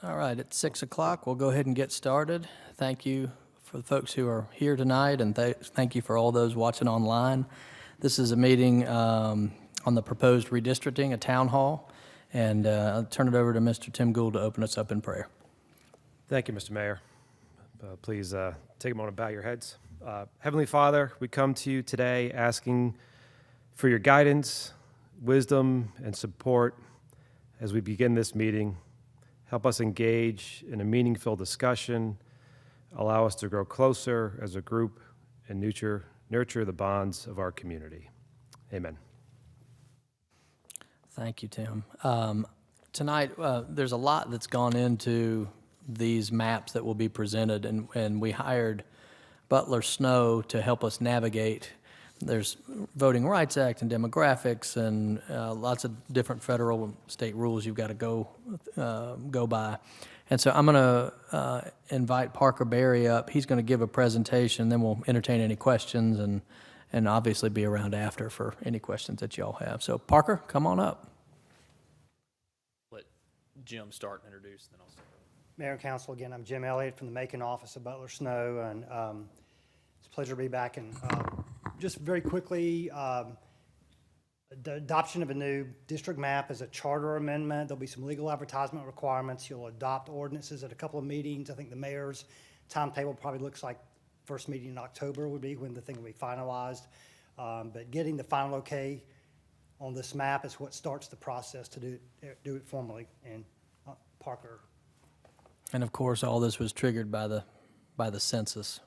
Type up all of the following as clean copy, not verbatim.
All right, it's 6 o'clock. We'll go ahead and get started. Thank you for the folks who are here tonight, and thank you for all those watching online. This is a meeting on the proposed redistricting, a town hall, and I'll turn it over to Mr. Tim Gould to open us up in prayer. Thank you, Mr. Mayor. Please take a moment to bow your heads. Heavenly Father, we come to you today asking for your guidance, wisdom, and support as we begin this meeting. Help us engage in a meaningful discussion, allow us to grow closer as a group, and nurture the bonds of our community. Amen. Thank you, Tim. Tonight, there's a lot that's gone into these maps that will be presented, and we hired Butler Snow to help us navigate. There's Voting Rights Act and demographics and lots of different federal and state rules you've got to go by. And so I'm going to invite Parker Berry up. He's going to give a presentation, then we'll entertain any questions and obviously be around after for any questions that y'all have. So Parker, come on up. Let Jim start and introduce, then I'll start. Mayor and Council, again, I'm Jim Elliott from the Macon office of Butler Snow, and it's a pleasure to be back. And just very quickly, the adoption of a new district map is a charter amendment. There'll be some legal advertisement requirements. You'll adopt ordinances at a couple of meetings. I think the mayor's timetable probably looks like first meeting in October would be when the thing will be finalized. But getting the final okay on this map is what starts the process to do it formally. And Parker. And of course, all this was triggered by the census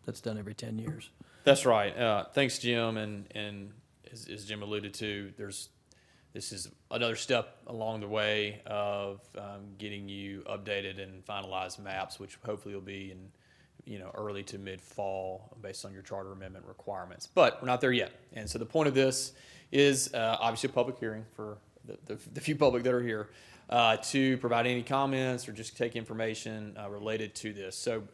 that's done every 10 years. That's right. Thanks, Jim. And as Jim alluded to, this is another step along the way of getting you updated and finalized maps, which hopefully will be in early to mid fall based on your charter amendment requirements. But we're not there yet. And so the point of this is obviously a public hearing for the few public that are here to provide any comments or just take information related to this. So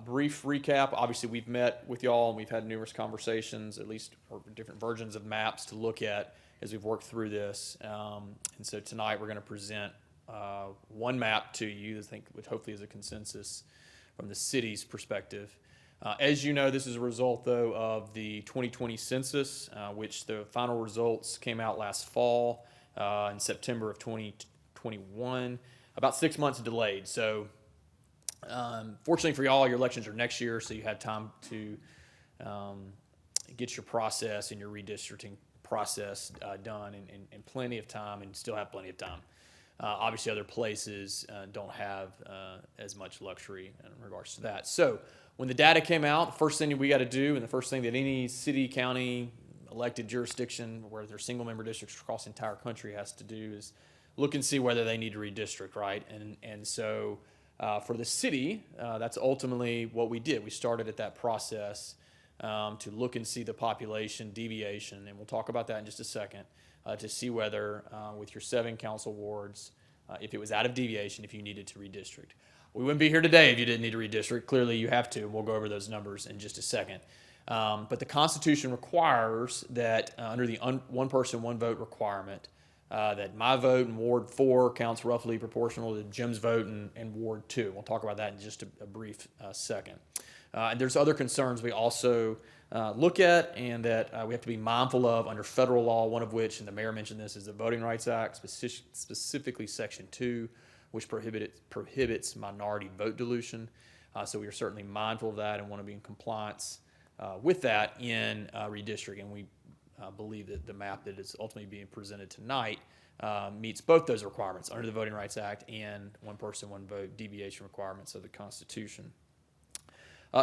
brief recap, obviously we've met with y'all and we've had numerous conversations, at least or different versions of maps to look at as we've worked through this. And so tonight we're going to present one map to you, I think, which hopefully is a consensus from the city's perspective. As you know, this is a result, though, of the 2020 census, which the final results came out last fall in September of 2021, about 6 months delayed. So fortunately for y'all, your elections are next year, so you had time to get your process and your redistricting process done in plenty of time and still have plenty of time. Obviously, other places don't have as much luxury in regards to that. So when the data came out, the first thing we got to do, and the first thing that any city, county, elected jurisdiction where there's single-member districts across the entire country has to do is look and see whether they need to redistrict, right? And so for the city, that's ultimately what we did. We started at that process to look and see the population deviation, and we'll talk about that in just a second, to see whether with your 7 council wards, if it was out of deviation, if you needed to redistrict. We wouldn't be here today if you didn't need to redistrict. Clearly you have to. We'll go over those numbers in just a second. But the Constitution requires that under the one person, one vote requirement, that my vote in Ward 4 counts roughly proportional to Jim's vote in Ward 2. We'll talk about that in just a brief second. And there's other concerns we also look at and that we have to be mindful of under federal law, one of which, and the mayor mentioned this, is the Voting Rights Act, specifically Section 2, which prohibits minority vote dilution. So we are certainly mindful of that and want to be in compliance with that in redistricting. And we believe that the map that is ultimately being presented tonight meets both those requirements under the Voting Rights Act and one person, one vote deviation requirements of the Constitution.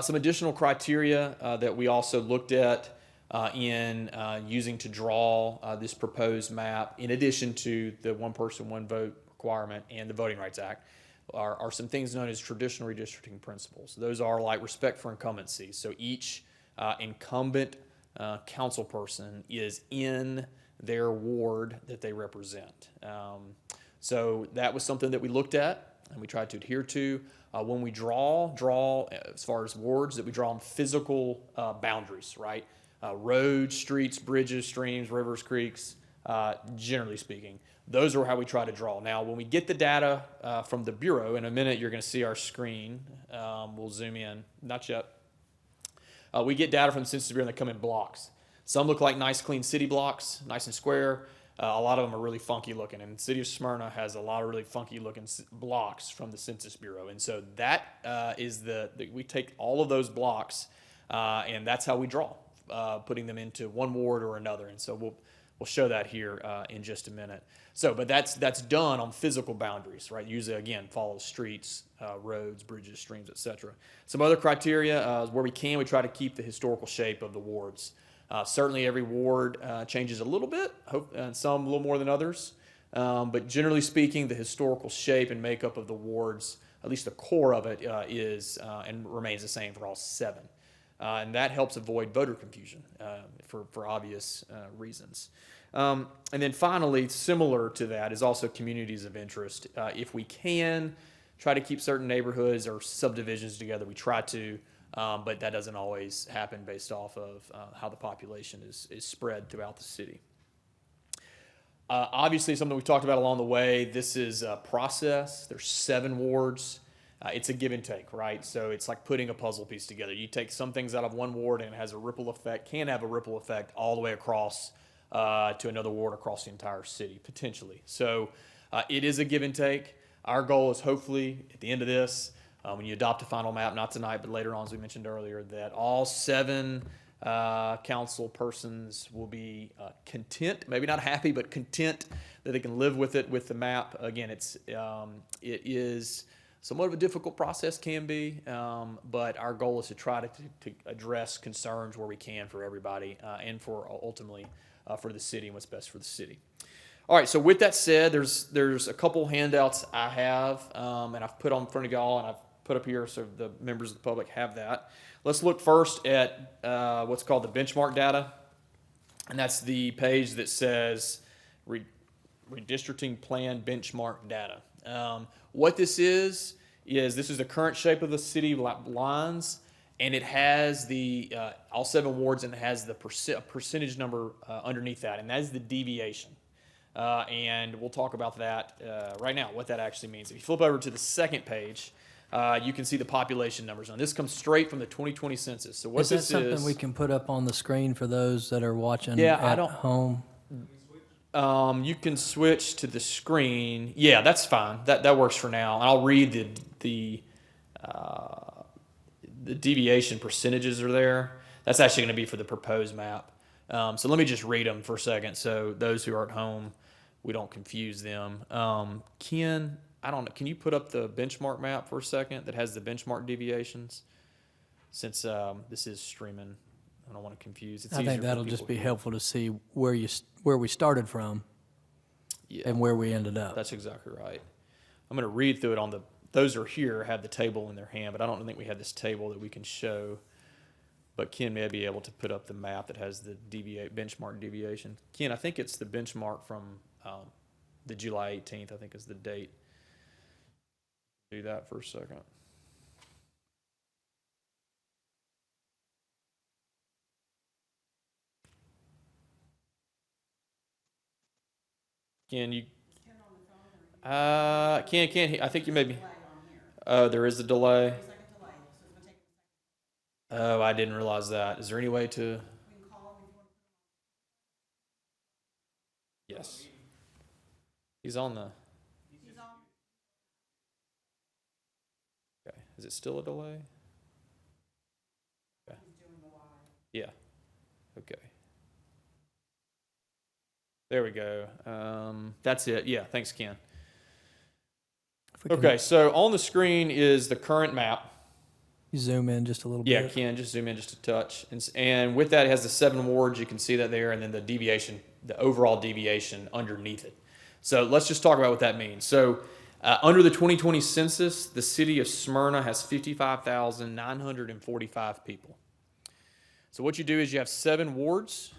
Some additional criteria that we also looked at in using to draw this proposed map, in addition to the one person, one vote requirement and the Voting Rights Act, are some things known as traditional redistricting principles. Those are like respect for incumbency. So each incumbent council person is in their ward that they represent. So that was something that we looked at and we tried to adhere to. When we draw as far as wards, that we draw on physical boundaries, right? Roads, streets, bridges, streams, rivers, creeks, generally speaking. Those are how we try to draw. Now, when we get the data from the Bureau, in a minute you're going to see our screen. We'll zoom in. Not yet. We get data from the Census Bureau and they come in blocks. Some look like nice, clean city blocks, nice and square. A lot of them are really funky looking, and the city of Smyrna has a lot of really funky looking blocks from the Census Bureau. And so that is we take all of those blocks, and that's how we draw, putting them into one ward or another. And so we'll show that here in just a minute. So, but that's done on physical boundaries, right? Usually, again, follow streets, roads, bridges, streams, etc. Some other criteria, where we can, we try to keep the historical shape of the wards. Certainly every ward changes a little bit, and some a little more than others. But generally speaking, the historical shape and makeup of the wards, at least the core of it, is and remains the same for all 7. And that helps avoid voter confusion for obvious reasons. And then finally, similar to that is also communities of interest. If we can try to keep certain neighborhoods or subdivisions together, we try to. But that doesn't always happen based off of how the population is spread throughout the city. Obviously, something we talked about along the way, this is a process. There's 7 wards. It's a give and take, right? So it's like putting a puzzle piece together. You take some things out of one ward and it has a ripple effect, can have a ripple effect all the way across to another ward across the entire city, potentially. So it is a give and take. Our goal is hopefully at the end of this, when you adopt a final map, not tonight, but later on, as we mentioned earlier, that all 7 council persons will be content, maybe not happy, but content that they can live with it, with the map. Again, it is somewhat of a difficult process, can be, but our goal is to try to address concerns where we can for everybody and for ultimately for the city and what's best for the city. All right, so with that said, there's a couple handouts I have, and I've put on in front of y'all, and I've put up here so the members of the public have that. Let's look first at what's called the benchmark data, and that's the page that says redistricting plan benchmark data. What this is this is the current shape of the city lines, and it has the all 7 wards, and it has the percentage number underneath that, and that is the deviation. And we'll talk about that right now, what that actually means. If you flip over to the second page, you can see the population numbers. Now, this comes straight from the 2020 census. So what Is that this something is, we can put up on the screen for those that are watching Yeah, at home? you can switch to the screen. Yeah, that's fine. That works for now. I'll read the deviation percentages are there. That's actually going to be for the proposed map. So let me just read them for a second, so those who are at home, we don't confuse them. Ken, I don't know. Can you put up the benchmark map for a second that has the benchmark deviations? Since this is streaming, I don't want to confuse. It's I easier think for that'll people just be who- helpful to see where we started from Yeah, and where we ended up. that's exactly right. I'm going to read through it on those are here, have the table in their hand, but I don't think we have this table that we can show. But Ken may be able to put up the map that has the benchmark deviation. Ken, I think it's the benchmark from the July 18th, I think is the date. Do that for a second. Ken, you... Ken, I think you may be... Oh, there is a delay. Oh, I didn't realize that. Is there any way to? Yes. He's on the. Okay. Is it still a delay? Okay. Yeah. Okay. There we go. That's it. Yeah. Thanks, Ken. If we can Okay. So on the screen is the current map. zoom in just a little Yeah, bit. Ken, just zoom in just a touch. And with that, it has the 7 wards. You can see that there, and then the deviation, the overall deviation underneath it. So let's just talk about what that means. So under the 2020 census, the city of Smyrna has 55,945 people. So what you do is you have 7 wards.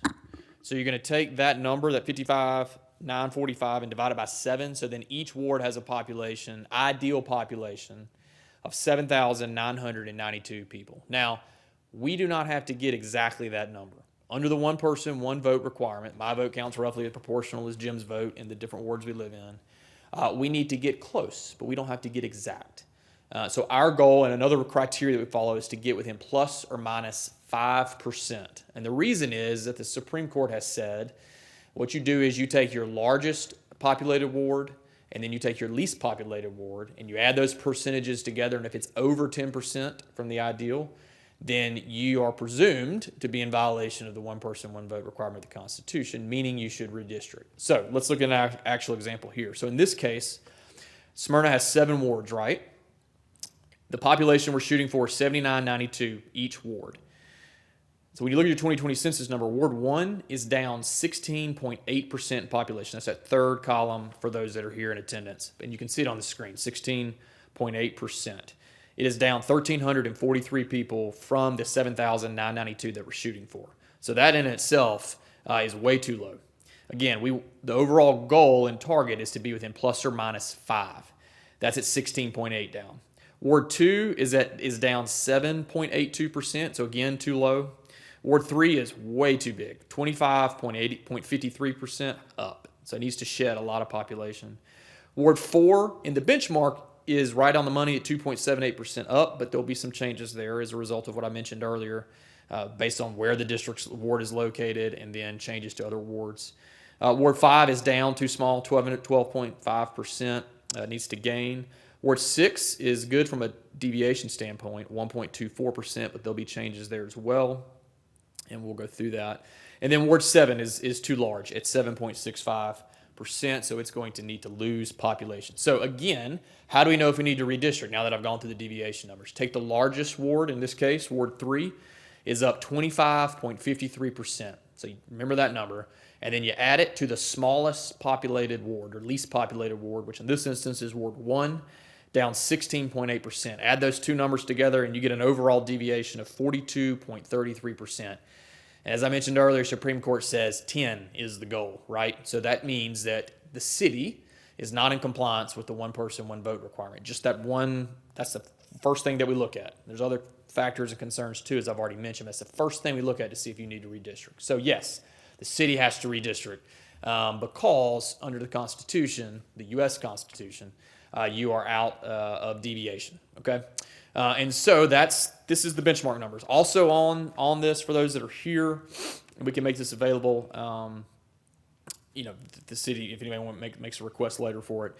So you're going to take that number, that 55,945, and divide it by 7. So then each ward has a population, ideal population, of 7,992 people. Now, we do not have to get exactly that number. under the one person, one vote requirement. My vote counts roughly as proportional as Jim's vote in the different wards we live in. We need to get close, but we don't have to get exact. So our goal and another criteria that we follow is to get within plus or minus 5%. And the reason is that the Supreme Court has said what you do is you take your largest populated ward and then you take your least populated ward and you add those percentages together, and if it's over 10% from the ideal, then you are presumed to be in violation of the one person, one vote requirement of the Constitution, meaning you should redistrict. So let's look at an actual example here. So in this case, Smyrna has 7 wards, right? The population we're shooting for is 7992 each ward. So when you look at your 2020 census number, Ward 1 is down 16.8% in population. That's that third column for those that are here in attendance. And you can see it on the screen, 16.8%. It is down 1,343 people from the 7,992 that we're shooting for. So that in itself is way too low. Again, the overall goal and target is to be within plus or minus 5. That's at 16.8 down. Ward 2 is down 7.82%, so again, too low. Ward 3 is way too big, 25.53% up. So it needs to shed a lot of population. Ward 4 in the benchmark is right on the money at 2.78% up, but there'll be some changes there as a result of what I mentioned earlier, based on where the district's ward is located and then changes to other wards. Ward 5 is down too small, 12.5%. Needs to gain. Ward 6 is good from a deviation standpoint, 1.24%, but there'll be changes there as well, and we'll go through that. And then Ward 7 is too large at 7.65%, so it's going to need to lose population. So again, how do we know if we need to redistrict now that I've gone through the deviation numbers? Take the largest ward, in this case, Ward 3, is up 25.53%. So you remember that number. And then you add it to the smallest populated ward, or least populated ward, which in this instance is Ward 1, down 16.8%. Add those two numbers together and you get an overall deviation of 42.33%. As I mentioned earlier, Supreme Court says 10 is the goal, right? So that means that the city is not in compliance with the one person, one vote requirement. Just that one, that's the first thing that we look at. There's other factors and concerns too, as I've already mentioned. That's the first thing we look at to see if you need to redistrict. So yes, the city has to redistrict because under the Constitution, the U.S. Constitution, you are out of deviation, okay? And so this is the benchmark numbers. Also on this, for those that are here, we can make this available. The city, if anybody makes a request later for it,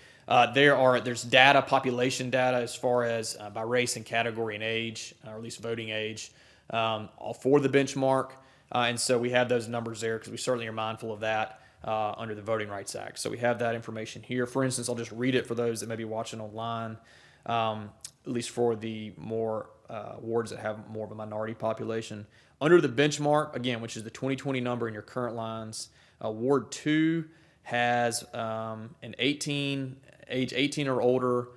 there's data, population data, as far as by race and category and age, or at least voting age, for the benchmark. And so we have those numbers there because we certainly are mindful of that under the Voting Rights Act. So we have that information here. For instance, I'll just read it for those that may be watching online, at least for the more wards that have more of a minority population. Under the benchmark, again, which is the 2020 number in your current lines, Ward 2 has age 18 or older,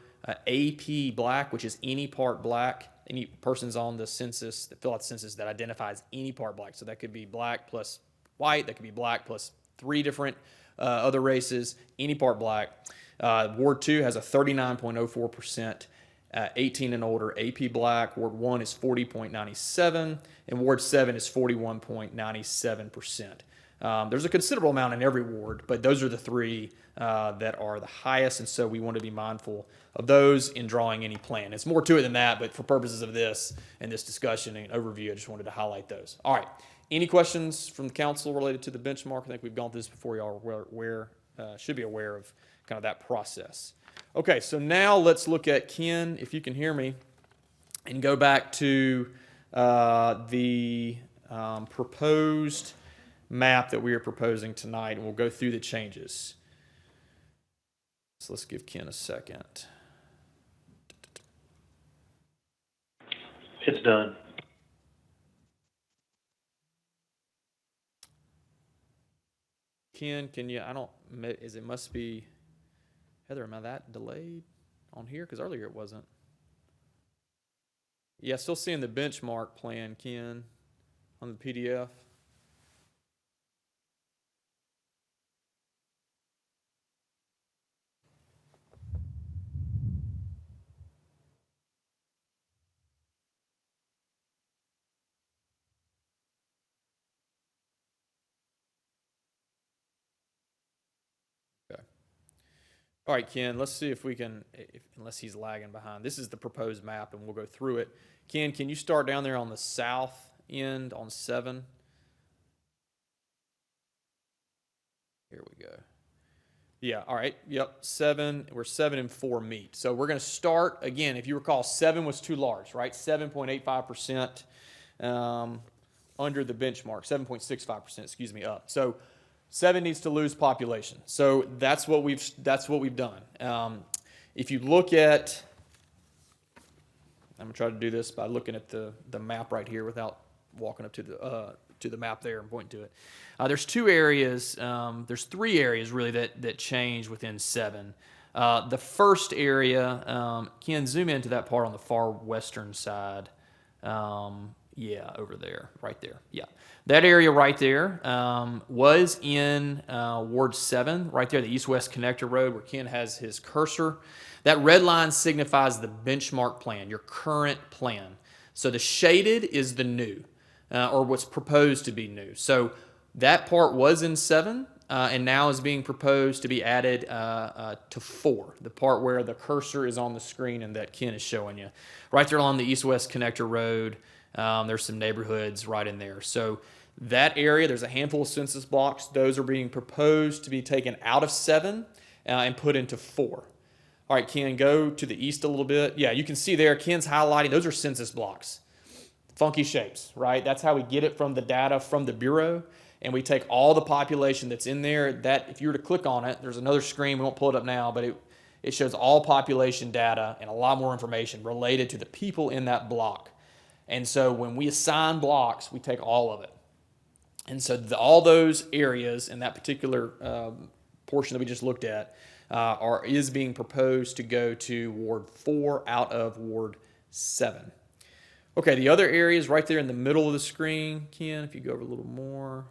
AP Black, which is any part Black. Any persons on the census that fill out the census that identifies any part Black. So that could be Black plus white, that could be Black plus 3 different other races, any part Black. Ward 2 has a 39.04%, 18 and older AP Black. Ward 1 is 40.97, and Ward 7 is 41.97%. There's a considerable amount in every ward, but those are the 3 that are the highest, and so we want to be mindful of those in drawing any plan. It's more to it than that, but for purposes of this and this discussion and overview, I just wanted to highlight those. All right. Any questions from the council related to the benchmark? I think we've gone through this before. Y'all should be aware of kind of that process. Okay, so now let's look at, Ken, if you can hear me, and go back to the proposed map that we are proposing tonight, and we'll go through the changes. So let's give Ken a second. It's done. Ken, can you, it must be, Heather, am I that delayed on here? Because earlier it wasn't. Yeah, still seeing the benchmark plan, Ken, on the PDF. All right, Ken, let's see if we can, unless he's lagging behind. This is the proposed map, and we'll go through it. Ken, can you start down there on the south end on 7? Here we go. Yeah, all right, yep, 7, where 7 and 4 meet. So we're going to start, again, if you recall, 7 was too large, right? 7.85% under the benchmark, 7.65%, excuse me, up. So 7 needs to lose population. So that's what we've done. If you look at, I'm gonna try to do this by looking at the map right here without walking up to the map there and pointing to it. There's 2 areas. There's 3 areas really that change within 7. The first area, Ken, zoom into that part on the far western side. Yeah, over there, right there. Yeah, that area right there was in Ward 7, right there, the east-west connector road where Ken has his cursor. That red line signifies the benchmark plan, your current plan. So the shaded is the new, or what's proposed to be new. So that part was in 7, and now is being proposed to be added to 4, the part where the cursor is on the screen and that Ken is showing you. Right there along the east-west connector road. There's some neighborhoods right in there. So that area, there's a handful of census blocks. Those are being proposed to be taken out of 7 and put into 4. All right, Ken, go to the east a little bit. Yeah, you can see there, Ken's highlighting. Those are census blocks. Funky shapes, right? That's how we get it from the data from the Bureau. And we take all the population that's in there. That, if you were to click on it, there's another screen. We won't pull it up now, but it shows all population data and a lot more information related to the people in that block. And so when we assign blocks, we take all of it. And so all those areas in that particular portion that we just looked at is being proposed to go to Ward 4 out of Ward 7. Okay, the other areas right there in the middle of the screen, Ken, if you go over a little more.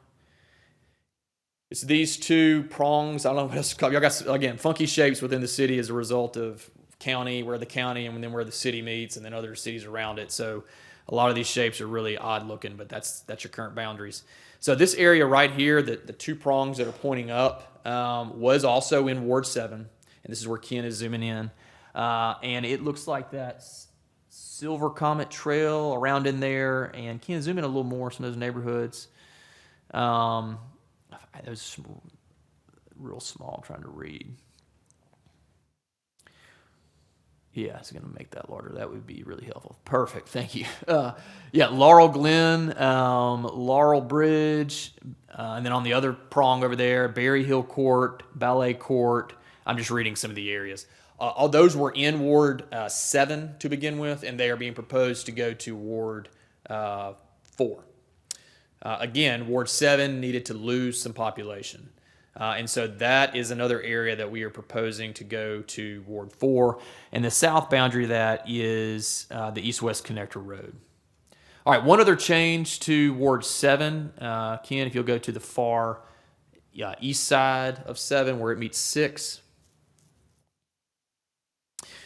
It's these 2 prongs. I don't know what else to call it. Y'all got, again, funky shapes within the city as a result of county, where the county and then where the city meets, and then other cities around it. So a lot of these shapes are really odd looking, but that's your current boundaries. So this area right here, the 2 prongs that are pointing up, was also in Ward 7, and this is where Ken is zooming in. And it looks like that Silver Comet Trail around in there, and Ken, zoom in a little more, some of those neighborhoods. Those real small, I'm trying to read. Yeah, it's going to make that larger. That would be really helpful. Perfect. Thank you. Yeah, Laurel Glen, Laurel Bridge, and then on the other prong over there, Berry Hill Court, Ballet Court. I'm just reading some of the areas. All those were in Ward 7 to begin with, and they are being proposed to go to Ward 4. Again, Ward 7 needed to lose some population. And so that is another area that we are proposing to go to Ward 4. And the south boundary of that is the east-west connector road. All right, one other change to Ward 7. Ken, if you'll go to the far east side of 7 where it meets 6.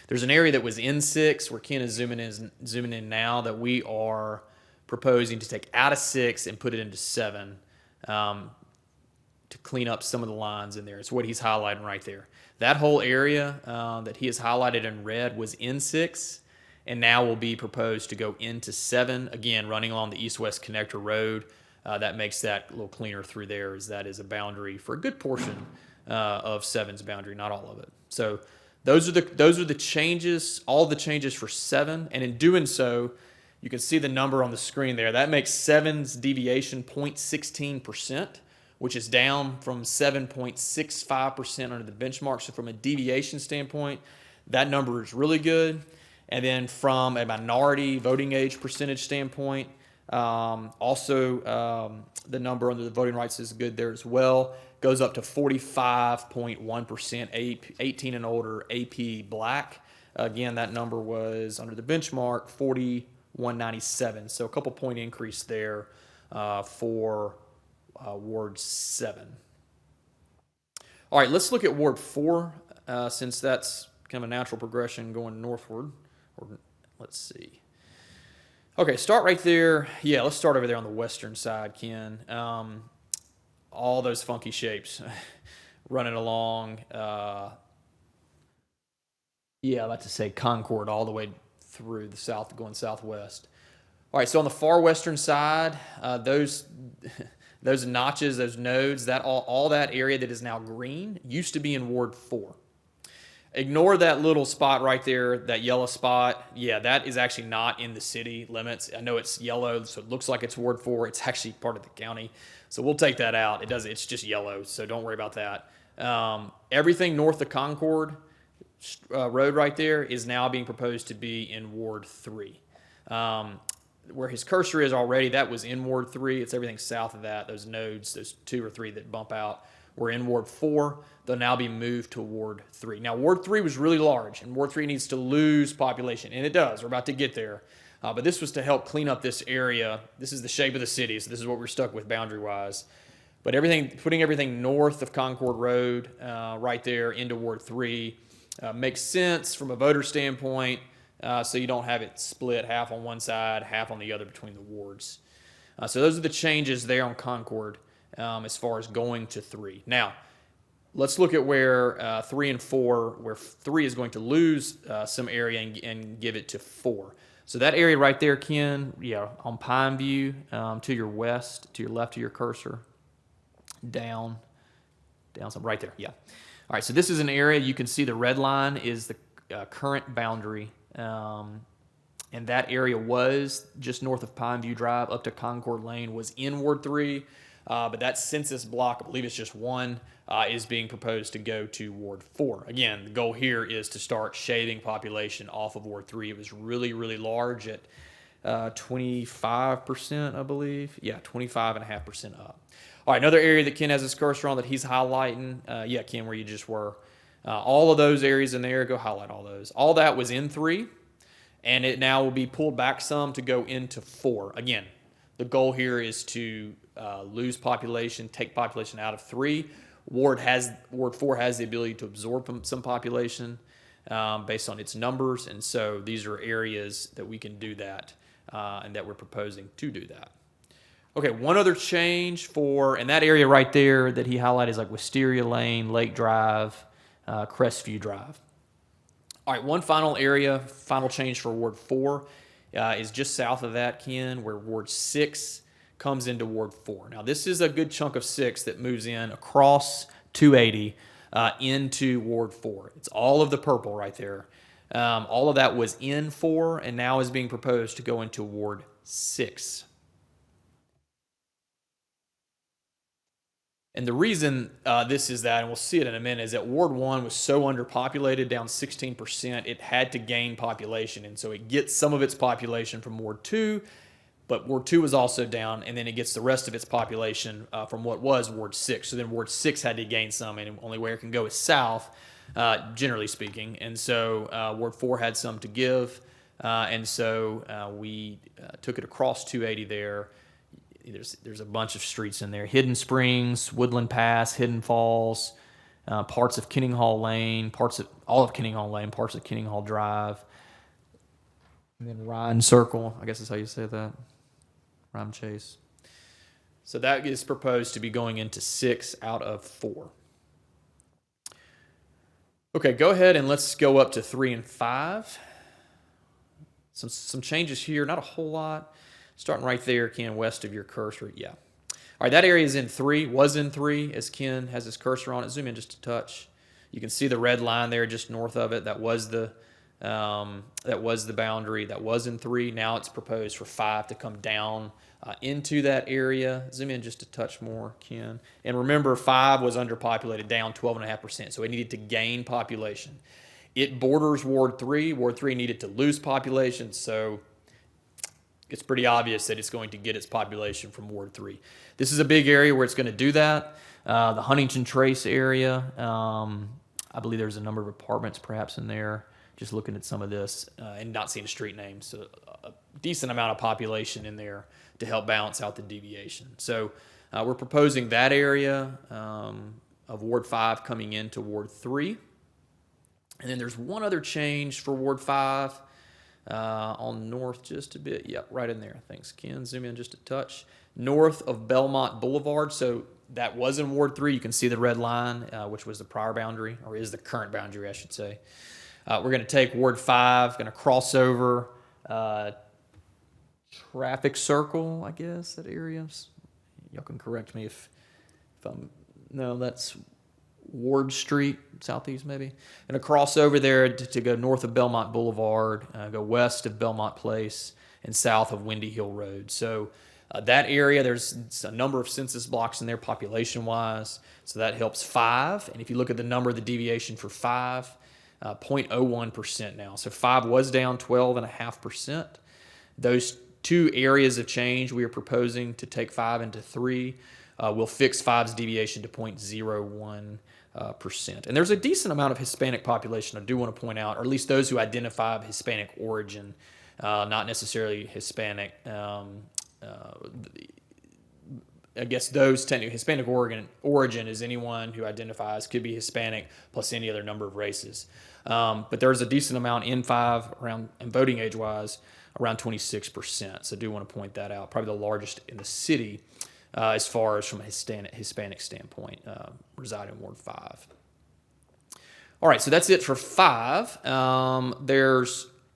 There's an area that was in 6 where Ken is zooming in now that we are proposing to take out of 6 and put it into 7. To clean up some of the lines in there. It's what he's highlighting right there. That whole area that he has highlighted in red was in 6, and now will be proposed to go into 7, again, running along the east-west connector road. That makes that a little cleaner through there, as that is a boundary for a good portion of 7's boundary, not all of it. So those are the changes, all the changes for 7, and in doing so, you can see the number on the screen there. That makes 7's deviation 0.16%. which is down from 7.65% under the benchmark. So from a deviation standpoint, that number is really good. And then from a minority voting age percentage standpoint, also the number under the voting rights is good there as well. Goes up to 45.1% 18 and older AP Black. Again, that number was under the benchmark 4197. So a couple point increase there for Ward 7. All right, let's look at Ward 4, since that's kind of a natural progression going northward. Or let's see. Okay, start right there. Yeah, let's start over there on the western side, Ken. All those funky shapes running along Yeah, I'm about to say Concord all the way through the south, going southwest. All right, so on the far western side, those those notches, those nodes, that all that area that is now green used to be in Ward 4. Ignore that little spot right there, that yellow spot. Yeah, that is actually not in the city limits. I know it's yellow, so it looks like it's Ward 4. It's actually part of the county, so we'll take that out. It's just yellow, so don't worry about that. Everything north of Concord Road right there is now being proposed to be in Ward 3. Where his cursor is already, that was in Ward 3. It's everything south of that. Those nodes, those 2 or 3 that bump out, were in Ward 4. They'll now be moved to Ward 3. Now, Ward 3 was really large, and Ward 3 needs to lose population, and it does. We're about to get there. But this was to help clean up this area. This is the shape of the city, so this is what we're stuck with boundary-wise. But putting everything north of Concord Road right there into Ward 3 makes sense from a voter standpoint, so you don't have it split half on one side, half on the other between the wards. So those are the changes there on Concord as far as going to 3. Now, let's look at where 3 and 4, where 3 is going to lose some area and give it to 4. So that area right there, Ken, yeah, on Pine View, to your west, to your left of your cursor, down some right there, yeah. All right, so this is an area, you can see the red line is the current boundary, and that area was just north of Pineview Drive up to Concord Lane, was in Ward 3, but that census block, I believe it's just 1, is being proposed to go to Ward 4. Again, the goal here is to start shaving population off of Ward 3. It was really, really large at 25%, I believe. Yeah, 25.5% up. All right, another area that Ken has his cursor on that he's highlighting, yeah, Ken, where you just were. All of those areas in there, go highlight all those. All that was in 3, and it now will be pulled back some to go into 4. Again, the goal here is to lose population, take population out of 3. Ward 4 has the ability to absorb some population based on its numbers, and so these are areas that we can do that and that we're proposing to do that. Okay, one other change and that area right there that he highlighted is like Wisteria Lane, Lake Drive, Crestview Drive. All right, one final change for Ward 4 is just south of that, Ken, where Ward 6 comes into Ward 4. Now, this is a good chunk of 6 that moves in across 280 into Ward 4. It's all of the purple right there. All of that was in 4 and now is being proposed to go into Ward 6. And the reason this is that, and we'll see it in a minute, is that Ward 1 was so underpopulated, down 16%, it had to gain population. And so it gets some of its population from Ward 2, but Ward 2 was also down, and then it gets the rest of its population from what was Ward 6. So then Ward 6 had to gain some, and the only way it can go is south, generally speaking. And so Ward 4 had some to give, and so we took it across 280 there. There's a bunch of streets in there: Hidden Springs, Woodland Pass, Hidden Falls, parts of Kenninghall Lane, all of Kenninghall Lane, parts of Kenninghall Drive, and then Ryan Circle. I guess that's how you say that. Rhyme Chase. So that is proposed to be going into 6 out of 4. Okay, go ahead and let's go up to 3 and 5. Some changes here, not a whole lot. Starting right there, Ken, west of your cursor. Yeah. All right, that area is in 3, was in 3, as Ken has his cursor on it. Zoom in just a touch. You can see the red line there just north of it. That was the boundary. That was in 3. Now it's proposed for 5 to come down into that area. Zoom in just a touch more, Ken. And remember, 5 was underpopulated, down 12.5%, so it needed to gain population. It borders Ward 3. Ward 3 needed to lose population, so it's pretty obvious that it's going to get its population from Ward 3. This is a big area where it's going to do that. The Huntington Trace area, I believe there's a number of apartments perhaps in there, just looking at some of this and not seeing a street name. So a decent amount of population in there to help balance out the deviation. So we're proposing that area of Ward 5 coming into Ward 3. And then there's one other change for Ward 5. On north just a bit. Yep, right in there. Thanks, Ken. Zoom in just a touch. North of Belmont Boulevard. So that was in Ward 3. You can see the red line, which was the prior boundary, or is the current boundary, I should say. We're going to take Ward 5, going to cross over Traffic Circle, I guess, that area. Y'all can correct me if I'm, no, that's Ward Street, southeast maybe. And a cross over there to go north of Belmont Boulevard, go west of Belmont Place, and south of Windy Hill Road. So that area, there's a number of census blocks in there population-wise, so that helps 5. And if you look at the number, the deviation for 5, 0.01% now. So 5 was down 12.5%. Those two areas of change we are proposing to take 5 into 3 will fix 5's deviation to 0.01%. And there's a decent amount of Hispanic population, I do want to point out, or at least those who identify of Hispanic origin, not necessarily Hispanic. I guess those technically Hispanic origin is anyone who identifies, could be Hispanic plus any other number of races. But there's a decent amount in 5 around, and voting age wise, around 26%. So I do want to point that out. Probably the largest in the city as far as from a Hispanic standpoint, residing in Ward 5. All right, so that's it for 5.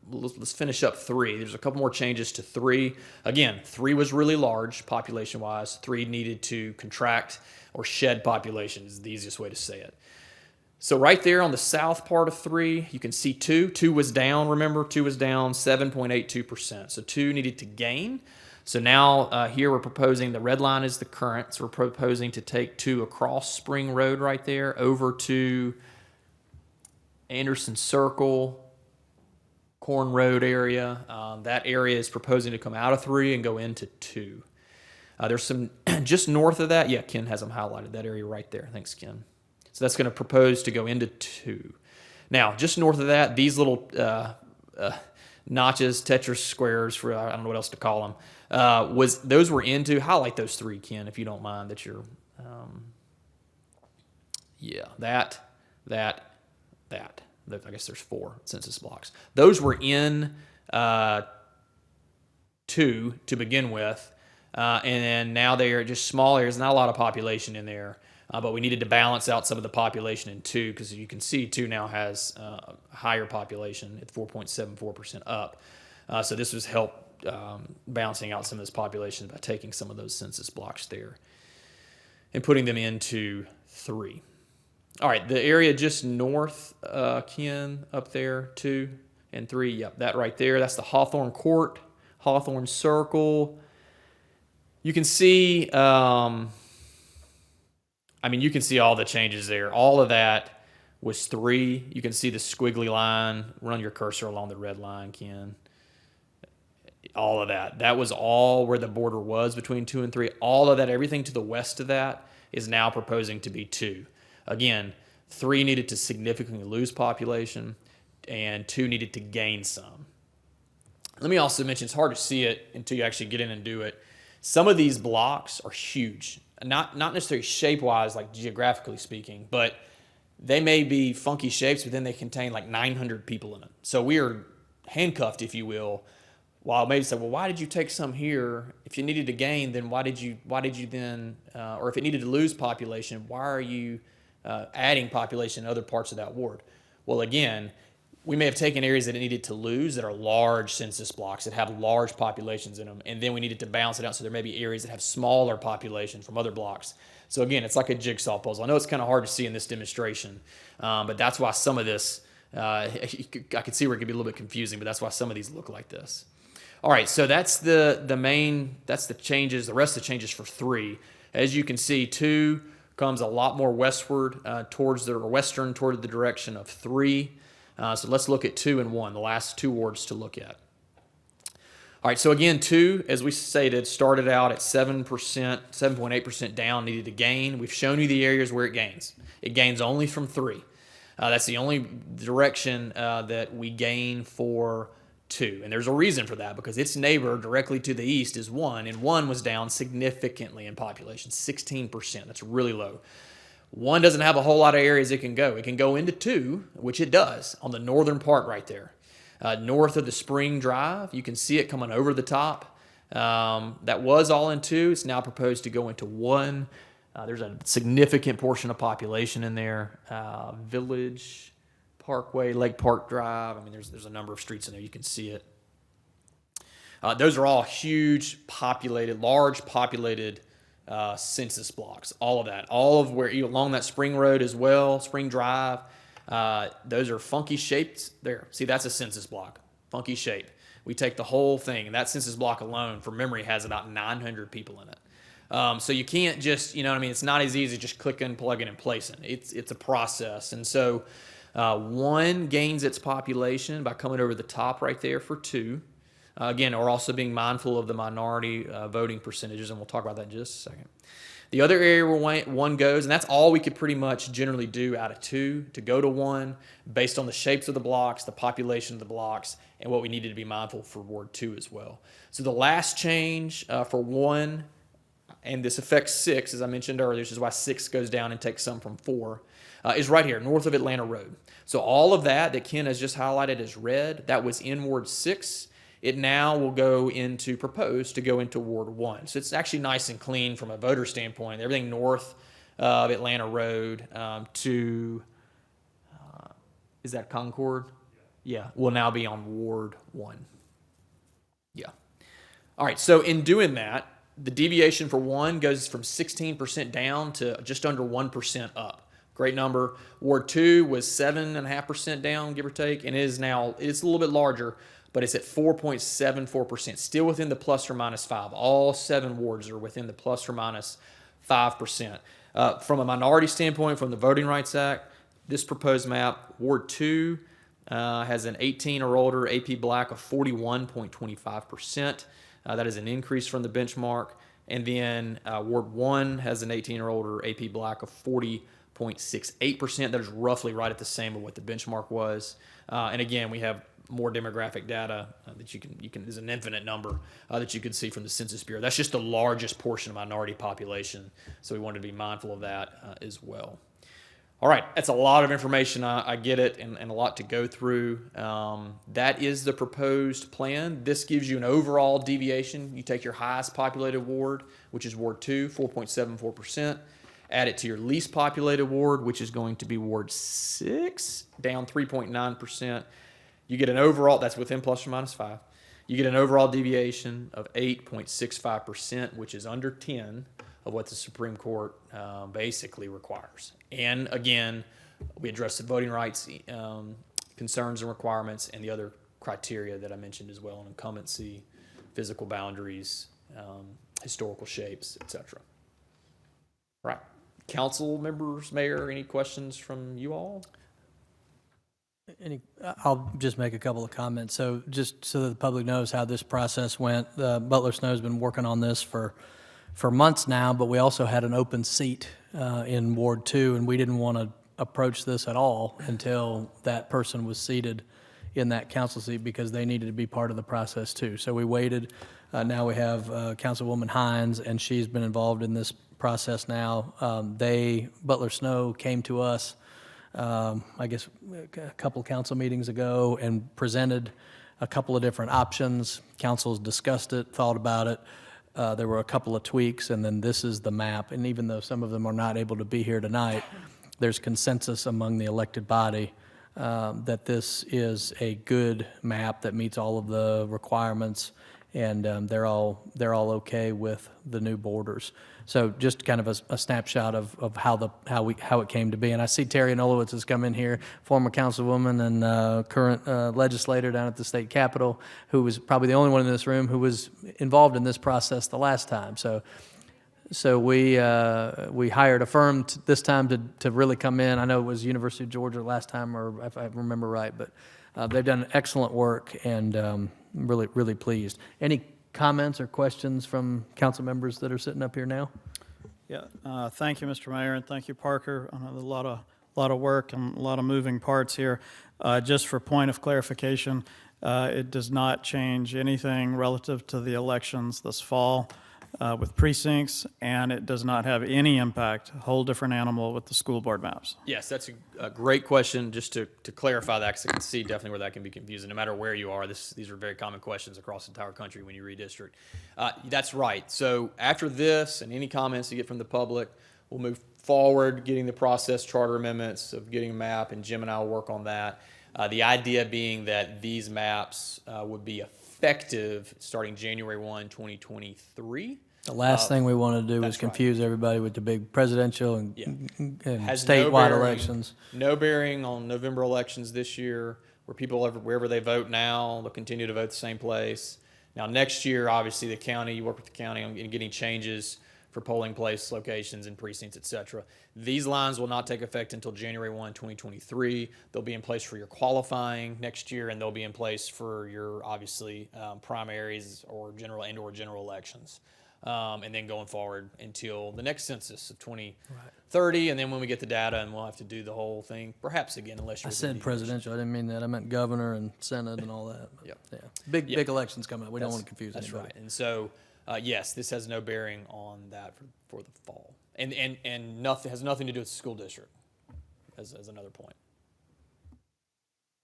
Let's finish up 3. There's a couple more changes to 3. Again, 3 was really large population-wise. 3 needed to contract or shed population is the easiest way to say it. So right there on the south part of 3, you can see 2. 2 was down, remember? 2 was down 7.82%. So 2 needed to gain. So now here we're proposing, the red line is the current, so we're proposing to take 2 across Spring Road right there over to Anderson Circle, Corn Road area. That area is proposing to come out of 3 and go into 2. There's some just north of that. Yeah, Ken has them highlighted, that area right there. Thanks, Ken. So that's going to propose to go into 2. Now, just north of that, these little notches, Tetris squares, for I don't know what else to call them, those were into, highlight those 3, Ken, if you don't mind, that you're, yeah, that. I guess there's 4 census blocks. Those were in 2 to begin with, and then now they are just small areas, not a lot of population in there, but we needed to balance out some of the population in 2, because you can see 2 now has a higher population at 4.74% up. So this was help balancing out some of this population by taking some of those census blocks there and putting them into 3. All right, the area just north, Ken, up there, 2 and 3, yep, that right there, that's the Hawthorne Court, Hawthorne Circle. You can see, you can see all the changes there. All of that was 3. You can see the squiggly line. Run your cursor along the red line, Ken. All of that. That was all where the border was between 2 and 3. All of that, everything to the west of that, is now proposing to be 2. Again, 3 needed to significantly lose population, and 2 needed to gain some. Let me also mention, it's hard to see it until you actually get in and do it. Some of these blocks are huge. Not necessarily shape-wise, like geographically speaking, but they may be funky shapes, but then they contain like 900 people in them. So we are handcuffed, if you will, while maybe say, well, why did you take some here? If you needed to gain, then why did you then, or if it needed to lose population, why are you adding population in other parts of that ward? Well, again, we may have taken areas that it needed to lose that are large census blocks that have large populations in them, and then we needed to balance it out so there may be areas that have smaller population from other blocks. So again, it's like a jigsaw puzzle. I know it's kind of hard to see in this demonstration, but that's why some of this, I could see where it could be a little bit confusing, but that's why some of these look like this. All right, so that's that's the changes, the rest of the changes for 3. As you can see, 2 comes a lot more westward toward the direction of 3. So let's look at 2 and 1, the last 2 wards to look at. All right, so again, 2, as we stated, started out at 7%, 7.8% down, needed to gain. We've shown you the areas where it gains. It gains only from 3. That's the only direction that we gain for 2. And there's a reason for that, because its neighbor directly to the east is 1, and 1 was down significantly in population, 16%. That's really low. 1 doesn't have a whole lot of areas it can go. It can go into 2, which it does, on the northern part right there. North of the Spring Drive, you can see it coming over the top. That was all in 2. It's now proposed to go into 1. There's a significant portion of population in there. Village Parkway, Lake Park Drive. I mean, there's a number of streets in there. You can see it. Those are all huge, large populated census blocks. All of that, all of where along that Spring Road as well, Spring Drive. Those are funky shaped. There, see, that's a census block, funky shape. We take the whole thing, and that census block alone, from memory, has about 900 people in it. So you can't just, you know what I mean? It's not as easy just clicking, plugging, and placing. It's a process, and so one gains its population by coming over the top right there for 2. Again, we're also being mindful of the minority voting percentages, and we'll talk about that in just a second. The other area where 1 goes, and that's all we could pretty much generally do out of 2, to go to 1 based on the shapes of the blocks, the population of the blocks, and what we needed to be mindful for Ward 2 as well. So the last change for 1, and this affects 6, as I mentioned earlier, which is why 6 goes down and takes some from 4, is right here, north of Atlanta Road. So all of that Ken has just highlighted as red, that was in Ward 6. It now will go into proposed to go into Ward 1. So it's actually nice and clean from a voter standpoint. Everything north of Atlanta Road to, is that Concord? Yeah, will now be on Ward 1. Yeah. All right, so in doing that, the deviation for 1 goes from 16% down to just under 1% up. Great number. Ward 2 was 7.5% down, give or take, and it's a little bit larger, but it's at 4.74%, still within the plus or minus 5. All 7 wards are within the plus or minus 5%. From a minority standpoint, from the Voting Rights Act, this proposed map, Ward 2 has an 18 or older AP Black of 41.25%. That is an increase from the benchmark. And then Ward 1 has an 18 or older AP Black of 40.68%. That is roughly right at the same of what the benchmark was. And again, we have more demographic data that you can there's an infinite number that you can see from the Census Bureau. That's just the largest portion of minority population, so we wanted to be mindful of that as well. All right, that's a lot of information, I get it, and a lot to go through. That is the proposed plan. This gives you an overall deviation. You take your highest populated ward, which is Ward 2, 4.74%, add it to your least populated ward, which is going to be Ward 6, down 3.9%. You get an overall, that's within plus or minus 5. You get an overall deviation of 8.65%, which is under 10 of what the Supreme Court basically requires. And again, we address the voting rights concerns and requirements and the other criteria that I mentioned as well, on incumbency, physical boundaries, historical shapes, etc. Right. Council members, Mayor, any questions from you all? I'll just make a couple of comments. So just so that the public knows how this process went, Butler Snow's been working on this for months now, but we also had an open seat in Ward 2, and we didn't want to approach this at all until that person was seated in that council seat, because they needed to be part of the process too. So we waited. Now we have Councilwoman Hines, and she's been involved in this process now. Butler Snow came to us I guess a couple council meetings ago and presented a couple of different options. Councils discussed it, thought about it. There were a couple of tweaks, and then this is the map. And even though some of them are not able to be here tonight, there's consensus among the elected body that this is a good map that meets all of the requirements, and they're all okay with the new borders. So just kind of a snapshot of how it came to be. And I see Terry Nolowitz has come in here, former councilwoman and current legislator down at the state capitol, who was probably the only one in this room who was involved in this process the last time. So we hired a firm this time to really come in. I know it was University of Georgia last time, or if I remember right, but they've done excellent work, and really pleased. Any comments or questions from council members that are sitting up here now? Yeah, thank you, Mr. Mayor, and thank you, Parker. I know there's a lot of work and a lot of moving parts here. Just for point of clarification, it does not change anything relative to the elections this fall with precincts, and it does not have any impact, a whole different animal, with the school board maps. Yes, that's a great question. Just to clarify that, because I can see definitely where that can be confusing. No matter where you are, these are very common questions across the entire country when you redistrict. That's right. So after this and any comments you get from the public, we'll move forward, getting the process charter amendments of getting a map, and Jim and I will work on that. The idea being that these maps would be effective starting January 1, 2023. The last thing we want to do is That's right. confuse everybody with the big presidential and, Yeah. and Has no statewide bearing- elections. No bearing on November elections this year, where people, wherever they vote now, they'll continue to vote the same place. Now, next year, obviously, the county, you work with the county on getting changes for polling place locations and precincts, et cetera. These lines will not take effect until January 1, 2023. They'll be in place for your qualifying next year, and they'll be in place for your, obviously, primaries or general elections. And then going forward until the next census of 2030, and then when we get the data, and we'll have to do the whole thing, perhaps again, unless you're. I said presidential. I didn't mean that. I meant governor and senate and all that. But Yep. Yeah. Big Yep. elections coming up. We don't want to confuse That's anybody. right. And so, yes, this has no bearing on that for the fall, and nothing has nothing to do with the school district. As another point.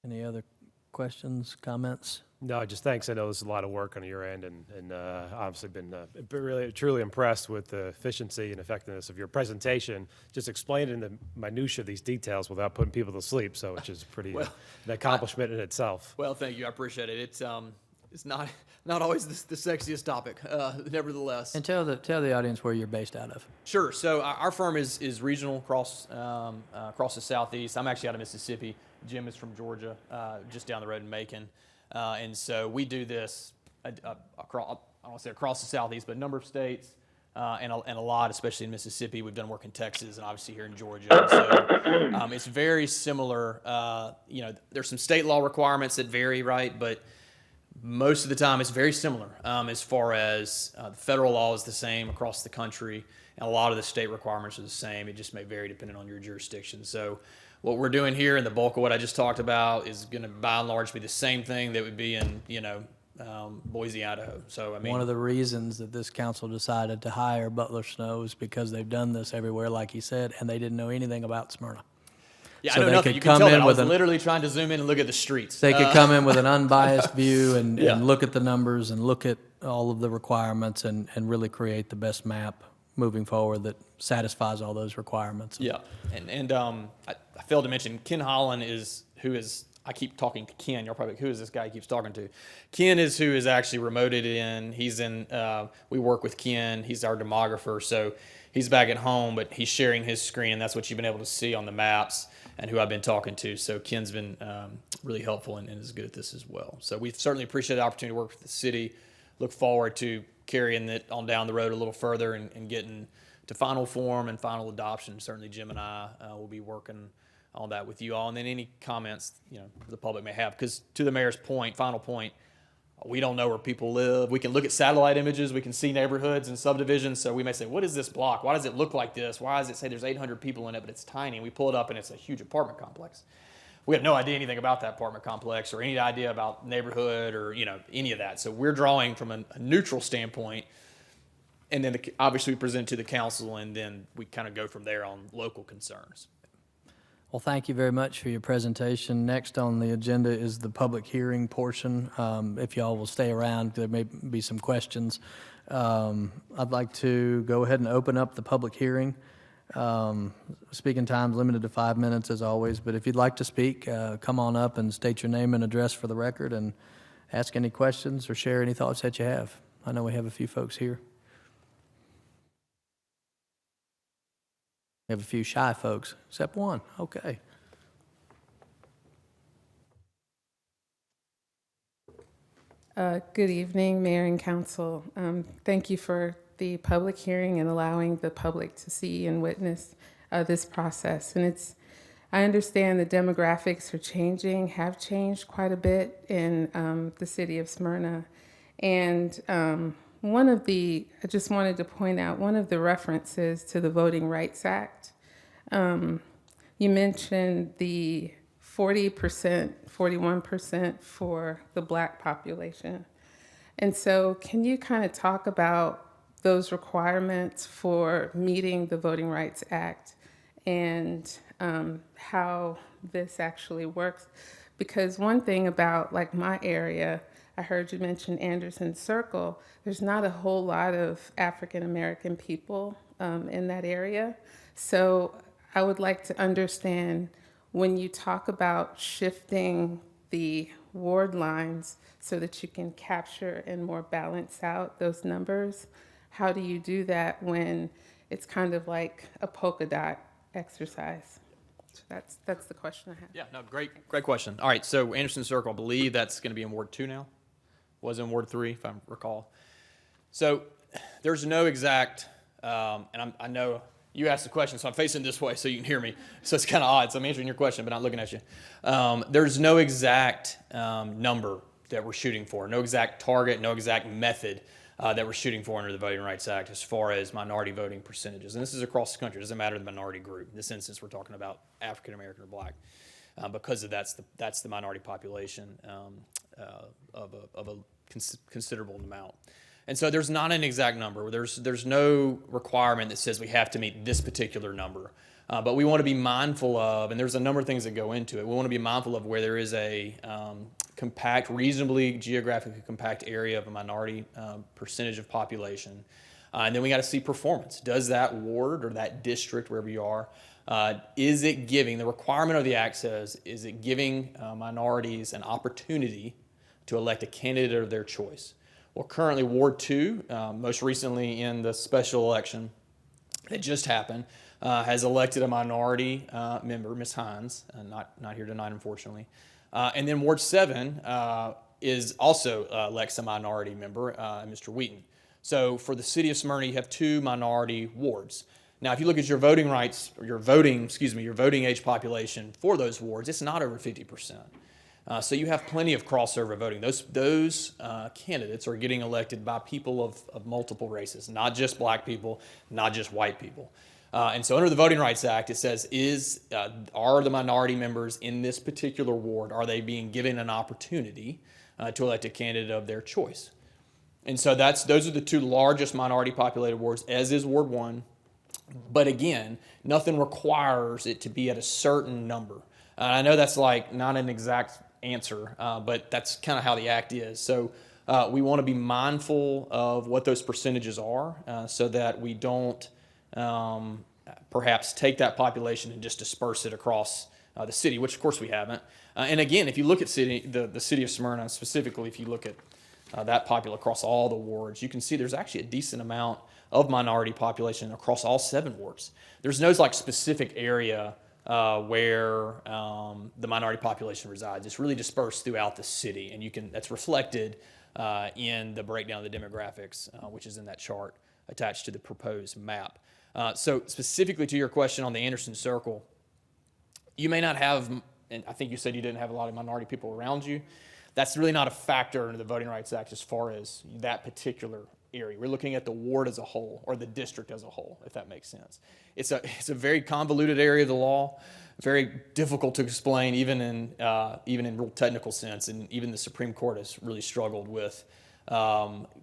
Any other questions, comments? No, just thanks. I know there's a lot of work on your end, and obviously been really truly impressed with the efficiency and effectiveness of your presentation. Just explaining the minutia of these details without putting people to sleep, so which is pretty an accomplishment in itself. Well, thank you. I appreciate it. It's not always the sexiest topic, nevertheless. And tell the audience where you're based out of. Sure. So our firm is regional across the southeast. I'm actually out of Mississippi. Jim is from Georgia, just down the road in Macon, and so we do this across. I don't want to say across the southeast, but a number of states and a lot, especially in Mississippi. We've done work in Texas and obviously here in Georgia. And so it's very similar. There's some state law requirements that vary, right? But most of the time, it's very similar as far as the federal law is the same across the country, and a lot of the state requirements are the same. It just may vary depending on your jurisdiction. So what we're doing here, and the bulk of what I just talked about, is going to by and large be the same thing that would be in Boise, Idaho. So I mean, One of the reasons that this council decided to hire Butler Snow is because they've done this everywhere, like he said, and they didn't know anything about Smyrna. yeah, so I know they nothing. could You can come tell in that I with was an- literally trying to zoom in and look at the streets. They could come in with an unbiased view and, Yeah. and look at the numbers and look at all of the requirements and really create the best map moving forward that satisfies all those requirements. Yeah, and I failed to mention Ken Holland I keep talking to Ken. You're probably, who is this guy he keeps talking to? Ken is who is actually remoted in. He's in, we work with Ken. He's our demographer. So he's back at home, but he's sharing his screen, and that's what you've been able to see on the maps and who I've been talking to. So Ken's been really helpful and is good at this as well. So we certainly appreciate the opportunity to work with the city. Look forward to carrying it on down the road a little further and getting to final form and final adoption. Certainly Jim and I will be working on that with you all. And then any comments, the public may have, because to the mayor's point, final point, we don't know where people live. We can look at satellite images. We can see neighborhoods and subdivisions. So we may say, what is this block? Why does it look like this? Why does it say there's 800 people in it, but it's tiny? And we pull it up and it's a huge apartment complex. We have no idea anything about that apartment complex or any idea about neighborhood or, any of that. So we're drawing from a neutral standpoint. And then obviously we present to the council, and then we kind of go from there on local concerns. Well, thank you very much for your presentation. Next on the agenda is the public hearing portion. If y'all will stay around, there may be some questions. I'd like to go ahead and open up the public hearing. Speaking time is limited to 5 minutes as always, but if you'd like to speak, come on up and state your name and address for the record and ask any questions or share any thoughts that you have. I know we have a few folks here. We have a few shy folks, except one. Okay. Good evening, Mayor and Council. Thank you for the public hearing and allowing the public to see and witness this process. And I understand the demographics have changed quite a bit in the city of Smyrna. And I just wanted to point out one of the references to the Voting Rights Act. You mentioned the 40%, 41% for the Black population. And so can you kind of talk about those requirements for meeting the Voting Rights Act and how this actually works? Because one thing about like my area, I heard you mention Anderson Circle, there's not a whole lot of African American people in that area. So I would like to understand, when you talk about shifting the ward lines so that you can capture and more balance out those numbers, how do you do that when it's kind of like a polka dot exercise? That's the question I have. Yeah, no, great question. All right, so Anderson Circle, I believe that's going to be in Ward 2 now. Was in Ward 3, if I recall. So there's no exact, and I know you asked the question, so I'm facing this way so you can hear me. So it's kind of odd. So I'm answering your question, but not looking at you. There's no exact number that we're shooting for, no exact target, no exact method that we're shooting for under the Voting Rights Act as far as minority voting percentages. And this is across the country. It doesn't matter the minority group. In this instance, we're talking about African American or Black, because that's the minority population of a considerable amount. And so there's not an exact number. There's no requirement that says we have to meet this particular number. But we want to be mindful of, and there's a number of things that go into it. We want to be mindful of where there is a compact, reasonably geographically compact area of a minority percentage of population. And then we got to see performance. Does that ward or that district, wherever you are, is it giving, the requirement of the act says, is it giving minorities an opportunity to elect a candidate of their choice? Well, currently Ward 2, most recently in the special election that just happened, has elected a minority member, Ms. Hines, not here tonight, unfortunately. And then Ward 7 is also elects a minority member, Mr. Wheaton. So for the city of Smyrna, you have 2 minority wards. Now, if you look at your voting rights, or your voting age population for those wards, it's not over 50%. So you have plenty of crossover voting. Those candidates are getting elected by people of multiple races, not just Black people, not just white people. And so under the Voting Rights Act, it says, are the minority members in this particular ward, are they being given an opportunity to elect a candidate of their choice? And so those are the 2 largest minority populated wards, as is Ward 1. But again, nothing requires it to be at a certain number. I know that's like not an exact answer, but that's kind of how the act is. So we want to be mindful of what those percentages are so that we don't perhaps take that population and just disperse it across the city, which of course we haven't. And again, if you look at the city of Smyrna specifically, if you look at that population across all the wards, you can see there's actually a decent amount of minority population across all 7 wards. There's no like specific area where the minority population resides. It's really dispersed throughout the city, and that's reflected in the breakdown of the demographics, which is in that chart attached to the proposed map. So specifically to your question on the Anderson Circle, you may not have, and I think you said you didn't have a lot of minority people around you. That's really not a factor in the Voting Rights Act as far as that particular area. We're looking at the ward as a whole, or the district as a whole, if that makes sense. It's a very convoluted area of the law, very difficult to explain, even in real technical sense, and even the Supreme Court has really struggled with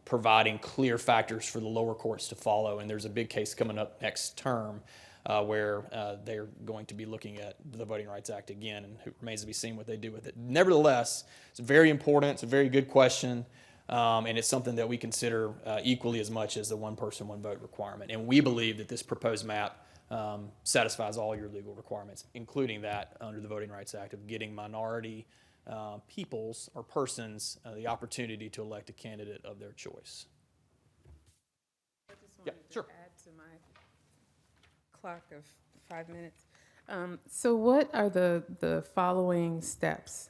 providing clear factors for the lower courts to follow. And there's a big case coming up next term where they're going to be looking at the Voting Rights Act again, and it remains to be seen what they do with it. Nevertheless, it's very important. It's a very good question. And it's something that we consider equally as much as the one person, one vote requirement. And we believe that this proposed map satisfies all your legal requirements, including that under the Voting Rights Act of getting minority peoples or persons the opportunity to elect a candidate of their choice. I just wanted to add to my clock of 5 minutes. So what are the following steps?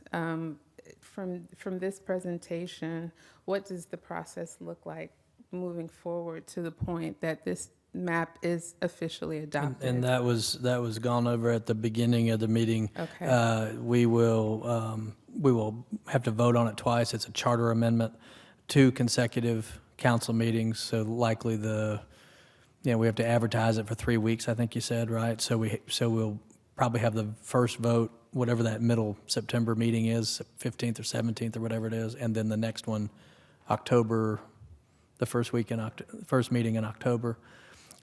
From this presentation, what does the process look like moving forward to the point that this map is officially adopted? And that was gone over at the beginning of the meeting. Okay. We will have to vote on it twice. It's a charter amendment, 2 consecutive council meetings. So likely we have to advertise it for 3 weeks, I think you said, right? So we'll probably have the first vote, whatever that middle September meeting is, 15th or 17th or whatever it is, and then the next one, October, the first meeting in October,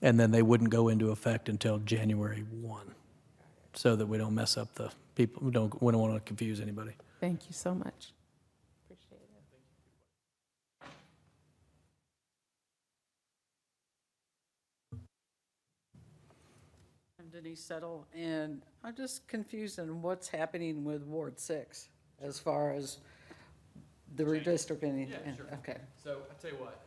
and then they wouldn't go into effect until January 1, so that we don't mess up the people. We don't want to confuse anybody. Thank you so much. Appreciate it. Denise Settle, and I'm just confused on what's happening with Ward 6 as far as the redistricting. Yeah, sure. Okay. So I tell you what.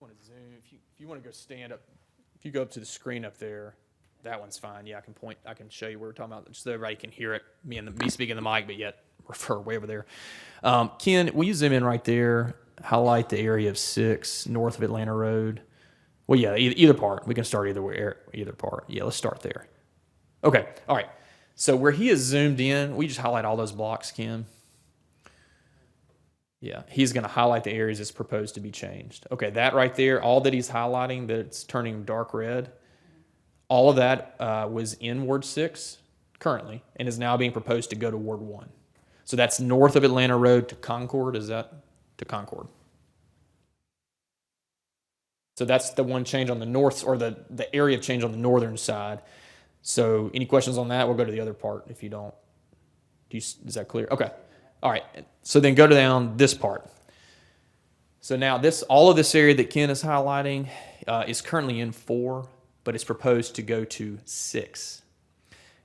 Want to zoom? If you want to go stand up, if you go up to the screen up there, that one's fine. Yeah, I can point. I can show you what we're talking about, just so everybody can hear it. Me speaking in the mic, but yet refer way over there. Ken, will you zoom in right there? Highlight the area of 6 north of Atlanta Road. Well, yeah, either part. We can start either part. Yeah, let's start there. Okay, all right. So where he is zoomed in, we just highlight all those blocks, Ken. Yeah, he's going to highlight the areas that's proposed to be changed. Okay, that right there, all that he's highlighting, that's turning dark red, all of that was in Ward 6 currently and is now being proposed to go to Ward 1. So that's north of Atlanta Road to Concord. Is that to Concord? So that's the one change on the north, or the area of change on the northern side. So any questions on that? We'll go to the other part if you don't. Is that clear? Okay. All right. So then go down this part. So now all of this area that Ken is highlighting is currently in 4, but it's proposed to go to 6.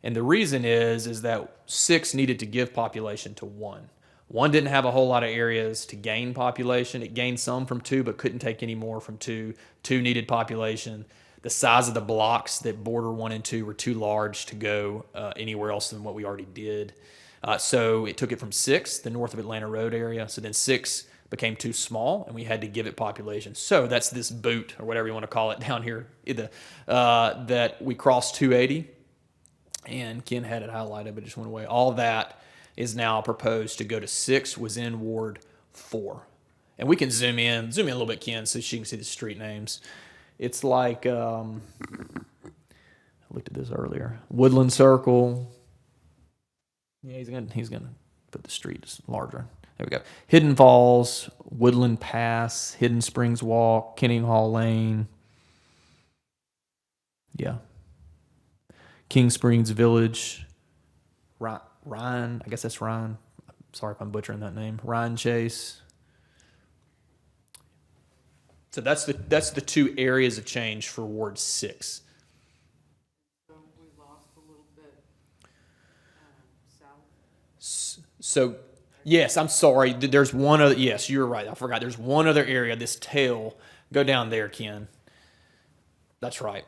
And the reason is that 6 needed to give population to 1. 1 didn't have a whole lot of areas to gain population. It gained some from 2, but couldn't take any more from 2. 2 needed population. The size of the blocks that border 1 and 2 were too large to go anywhere else than what we already did. So it took it from 6, the north of Atlanta Road area. So then 6 became too small, and we had to give it population. So that's this boot, or whatever you want to call it down here, that we crossed 280. And Ken had it highlighted, but it just went away. All that is now proposed to go to 6, was in Ward 4. And we can zoom in a little bit, Ken, so she can see the street names. It's like, I looked at this earlier, Woodland Circle. Yeah, he's gonna put the streets larger. There we go. Hidden Falls, Woodland Pass, Hidden Springs Walk, Kenning Hall Lane. Yeah. King Springs Village, Ryan, I guess that's Ryan. Sorry if I'm butchering that name. Ryan Chase. So that's the 2 areas of change for Ward 6. So we lost a little bit south. So yes, I'm sorry. There's one other. Yes, you're right. I forgot. There's one other area. This tail. Go down there, Ken. That's right.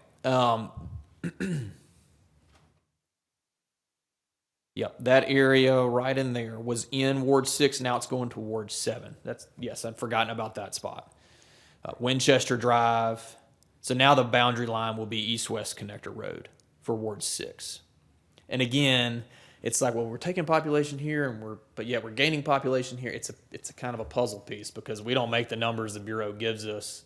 Yep, that area right in there was in Ward 6. Now it's going to Ward 7. Yes, I'd forgotten about that spot. Winchester Drive. So now the boundary line will be east-west connector road for Ward 6. And again, it's like, well, we're taking population here, but yet we're gaining population here. It's a kind of a puzzle piece because we don't make the numbers the Bureau gives us.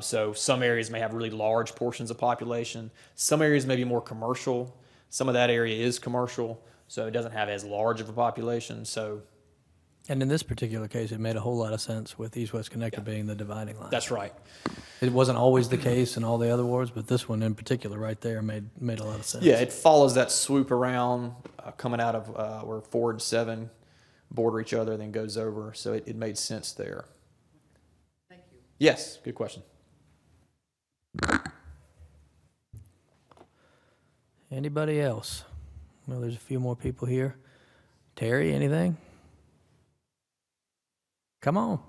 So some areas may have really large portions of population. Some areas may be more commercial. Some of that area is commercial, so it doesn't have as large of a population. And in this particular case, it made a whole lot of sense with East-West Connector being the dividing line. That's right. It wasn't always the case in all the other wards, but this one in particular right there made a lot of sense. Yeah, it follows that swoop around coming out of where 4 and 7 border each other, then goes over. So it made sense there. Thank you. Yes, good question. Anybody else? Well, there's a few more people here. Terry, anything? Come on.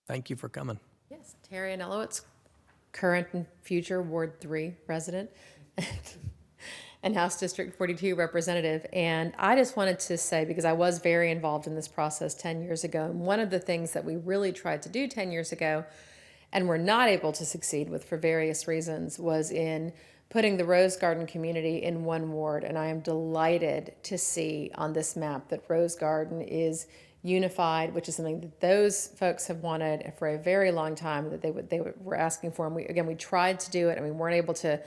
Thank you for coming. Yes, Terry Anelowitz, current and future Ward 3 resident and House District 42 representative. And I just wanted to say, because I was very involved in this process 10 years ago, and one of the things that we really tried to do 10 years ago and were not able to succeed with for various reasons was in putting the Rose Garden community in one ward. And I am delighted to see on this map that Rose Garden is unified, which is something that those folks have wanted for a very long time, that they were asking for. And we tried to do it, and we weren't able to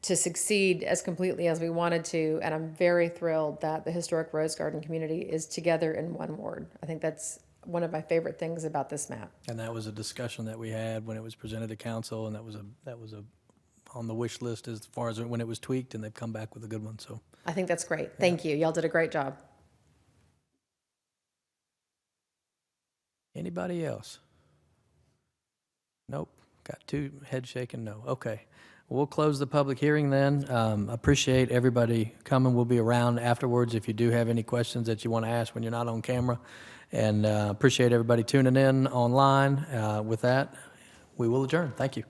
succeed as completely as we wanted to. And I'm very thrilled that the historic Rose Garden community is together in one ward. I think that's one of my favorite things about this map. And that was a discussion that we had when it was presented to council, and that was a on the wish list as far as when it was tweaked, and they've come back with a good one. So I think that's great. Thank you. Y'all did a great job. anybody else? Nope. Got two head shaking no. Okay. We'll close the public hearing then. Appreciate everybody coming. We'll be around afterwards if you do have any questions that you want to ask when you're not on camera. And appreciate everybody tuning in online. With that, we will adjourn. Thank you.